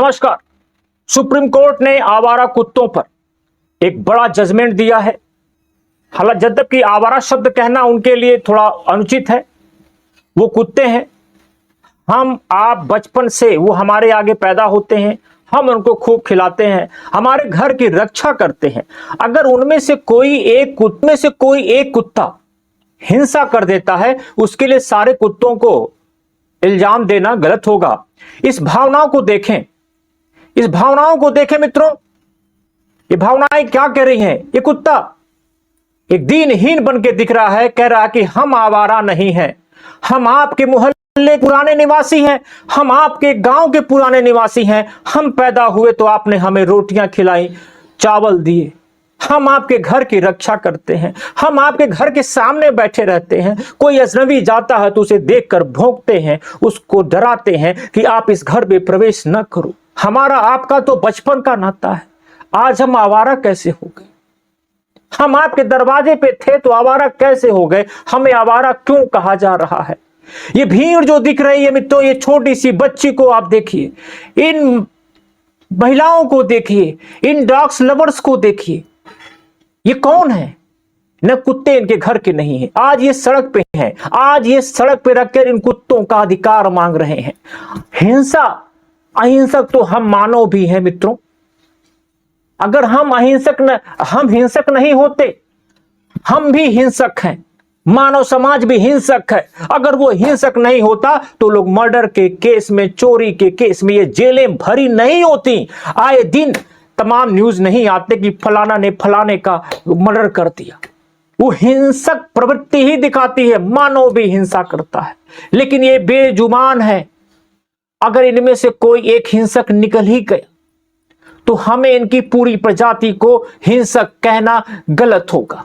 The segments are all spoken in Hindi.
नमस्कार। सुप्रीम कोर्ट ने आवारा कुत्तों पर एक बड़ा जजमेंट दिया है। हालांकि जबकि आवारा शब्द कहना उनके लिए थोड़ा अनुचित है, वो कुत्ते हैं। हम आप बचपन से वो हमारे आगे पैदा होते हैं, हम उनको खूब खिलाते हैं, हमारे घर की रक्षा करते हैं। अगर उनमें से कोई एक कुत्ता हिंसा कर देता है, उसके लिए सारे कुत्तों को इल्जाम देना गलत होगा। इस भावनाओं को देखें मित्रों, ये भावनाएं क्या कह रही हैं। ये कुत्ता एक दीनहीन बन के दिख रहा है, कह रहा है कि हम आवारा नहीं हैं, हम आपके मोहल्ले पुराने निवासी हैं, हम आपके गांव के पुराने निवासी हैं। हम पैदा हुए तो आपने हमें रोटियां खिलाई, चावल दिए, हम आपके घर की रक्षा करते हैं, हम आपके घर के सामने बैठे रहते हैं। कोई अजनबी जाता है तो उसे देखकर भौंकते हैं, उसको डराते हैं कि आप इस घर में प्रवेश न करो। हमारा आपका तो बचपन का नाता है, आज हम आवारा कैसे हो गए? हम आपके दरवाजे पे थे तो आवारा कैसे हो गए? हमें आवारा क्यों कहा जा रहा है? ये भीड़ जो दिख रही है मित्रों, ये छोटी सी बच्ची को आप देखिए, इन महिलाओं को देखिए, इन डॉग्स लवर्स को देखिए। ये कौन है? न कुत्ते इनके घर के नहीं है। आज ये सड़क पे हैं, आज ये सड़क पे रखकर इन कुत्तों का अधिकार मांग रहे हैं। हिंसा, अहिंसक तो हम मानव भी हैं मित्रों। अगर हम हिंसक नहीं होते, हम भी हिंसक हैं, मानव समाज भी हिंसक है। अगर वो हिंसक नहीं होता तो लोग मर्डर के केस में, चोरी के केस में ये जेलें भरी नहीं होती। आए दिन तमाम न्यूज नहीं आते कि फलाना ने फलाने का मर्डर कर दिया। वो हिंसक प्रवृत्ति ही दिखाती है, मानव भी हिंसा करता है, लेकिन ये बेजुबान है। अगर इनमें से कोई एक हिंसक निकल ही गया तो हमें इनकी पूरी प्रजाति को हिंसक कहना गलत होगा।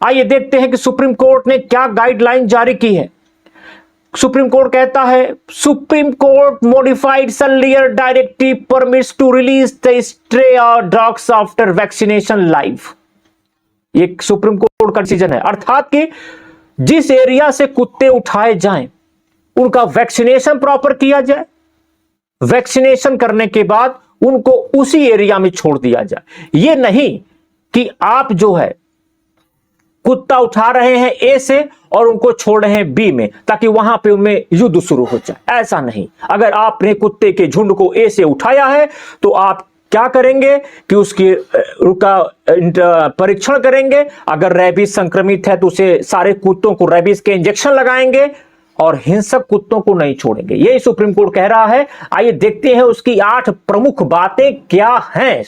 आइए देखते हैं कि सुप्रीम कोर्ट ने क्या गाइडलाइन जारी की है। सुप्रीम कोर्ट कहता है, Supreme Court modified earlier directive permits to release the stray dogs after vaccination live. ये सुप्रीम कोर्ट का डिसीजन है, अर्थात कि जिस एरिया से कुत्ते उठाए जाएं उनका वैक्सीनेशन प्रॉपर किया जाए, वैक्सीनेशन करने के बाद उनको उसी एरिया में छोड़ दिया जाए। यह नहीं कि आप जो है कुत्ता उठा रहे हैं ए से और उनको छोड़ रहे हैं बी में ताकि वहां पे उनमें युद्ध शुरू हो जाए। ऐसा नहीं। अगर आपने कुत्ते के झुंड को ए से उठाया है तो आप क्या करेंगे कि उसका परीक्षण करेंगे। अगर रेबीज संक्रमित है तो उसे सारे कुत्तों को रेबीज के इंजेक्शन लगाएंगे और हिंसक कुत्तों को नहीं छोड़ेंगे। यही सुप्रीम कोर्ट कह रहा है। आइए देखते हैं उसकी 8 प्रमुख बातें क्या हैं।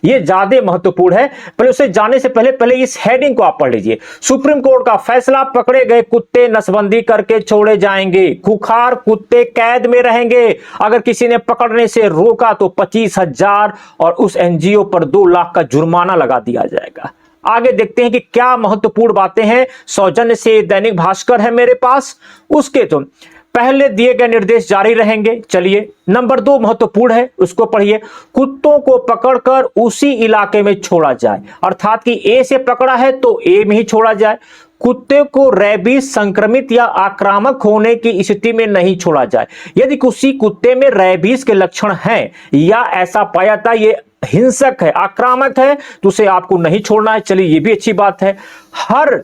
ये ज्यादा महत्वपूर्ण है। पहले उसे जाने से पहले इस हेडिंग को आप पढ़ लीजिए। सुप्रीम कोर्ट का फैसला, पकड़े गए कुत्ते नसबंदी करके छोड़े जाएंगे, खुखार कुत्ते कैद में रहेंगे। अगर किसी ने पकड़ने से रोका तो 25,000 और उस एनजीओ पर 2 लाख का जुर्माना लगा दिया जाएगा। आगे देखते हैं कि क्या महत्वपूर्ण बातें हैं। सौजन्य से दैनिक भास्कर है मेरे पास, उसके तो पहले दिए गए निर्देश जारी रहेंगे। चलिए, नंबर 2 महत्वपूर्ण है, उसको पढ़िए। कुत्तों को पकड़कर उसी इलाके में छोड़ा जाए, अर्थात कि ए से पकड़ा है तो ए में ही छोड़ा जाए। कुत्ते को रेबीज संक्रमित या आक्रामक होने की स्थिति में नहीं छोड़ा जाए। यदि किसी कुत्ते में रेबीज के लक्षण हैं या ऐसा पाया जाता ये हिंसक है, आक्रामक है, तो उसे आपको नहीं छोड़ना है। चलिए, ये भी अच्छी बात है। हर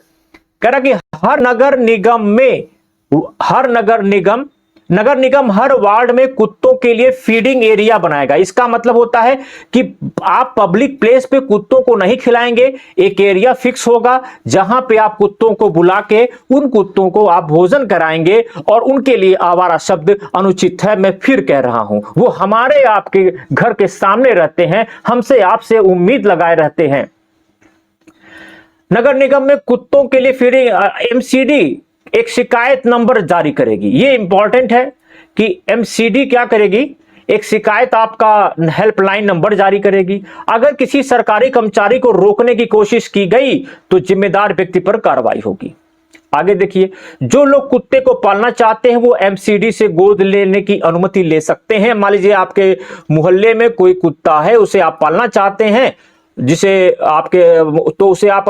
नगर निगम हर वार्ड में कुत्तों के लिए फीडिंग एरिया बनाएगा। इसका मतलब होता है कि आप पब्लिक प्लेस पे कुत्तों को नहीं खिलाएंगे, एक एरिया फिक्स होगा जहां पे आप कुत्तों को बुला के उन कुत्तों को आप भोजन कराएंगे। और उनके लिए आवारा शब्द अनुचित है, मैं फिर कह रहा हूं। वो हमारे आपके घर के सामने रहते हैं, हमसे आपसे उम्मीद लगाए रहते हैं। नगर निगम में कुत्तों के लिए फीडिंग एमसीडी एक शिकायत नंबर जारी करेगी। ये इंपॉर्टेंट है कि एमसीडी क्या करेगी, एक शिकायत आपका हेल्पलाइन नंबर जारी करेगी। अगर किसी सरकारी कर्मचारी को रोकने की कोशिश की गई तो जिम्मेदार व्यक्ति पर कार्रवाई होगी। आगे देखिए, जो लोग कुत्ते को पालना चाहते हैं वो एमसीडी से गोद लेने की अनुमति ले सकते हैं। मान लीजिए आपके मोहल्ले में कोई कुत्ता है, उसे आप पालना चाहते हैं, जिसे आपके तो उसे आप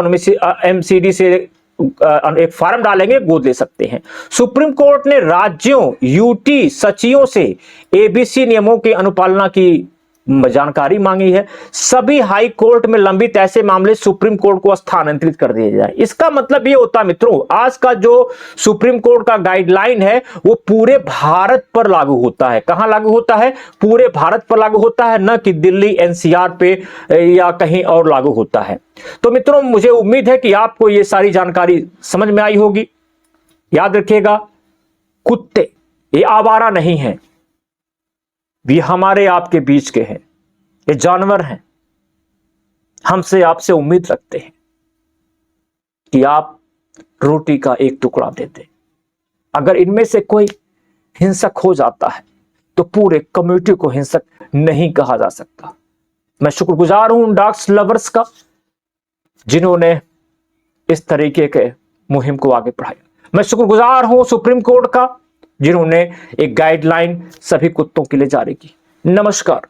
एमसीडी से एक फॉर्म डालेंगे, गोद ले सकते हैं। सुप्रीम कोर्ट ने राज्यों, यूटी सचिवों से एबीसी नियमों की अनुपालना की जानकारी मांगी है। सभी हाई कोर्ट में लंबित ऐसे मामले सुप्रीम कोर्ट को स्थानांतरित कर दिए जाए। इसका मतलब ये होता मित्रों, आज का जो सुप्रीम कोर्ट का गाइडलाइन है वो पूरे भारत पर लागू होता है। कहां लागू होता है? पूरे भारत पर लागू होता है, न कि दिल्ली एनसीआर पे या कहीं और लागू होता है। तो मित्रों, मुझे उम्मीद है कि आपको ये सारी जानकारी समझ में आई होगी। याद रखिएगा, कुत्ते ये आवारा नहीं है, ये हमारे आपके बीच के हैं, ये जानवर हैं। हमसे आपसे उम्मीद रखते हैं कि आप रोटी का एक टुकड़ा दे दें। अगर इनमें से कोई हिंसक हो जाता है तो पूरे कम्युनिटी को हिंसक नहीं कहा जा सकता। मैं शुक्रगुजार हूं डॉग्स लवर्स का, जिन्होंने इस तरीके के मुहिम को आगे बढ़ाया। मैं शुक्रगुजार हूं सुप्रीम कोर्ट का, जिन्होंने एक गाइडलाइन सभी कुत्तों के लिए जारी की। नमस्कार।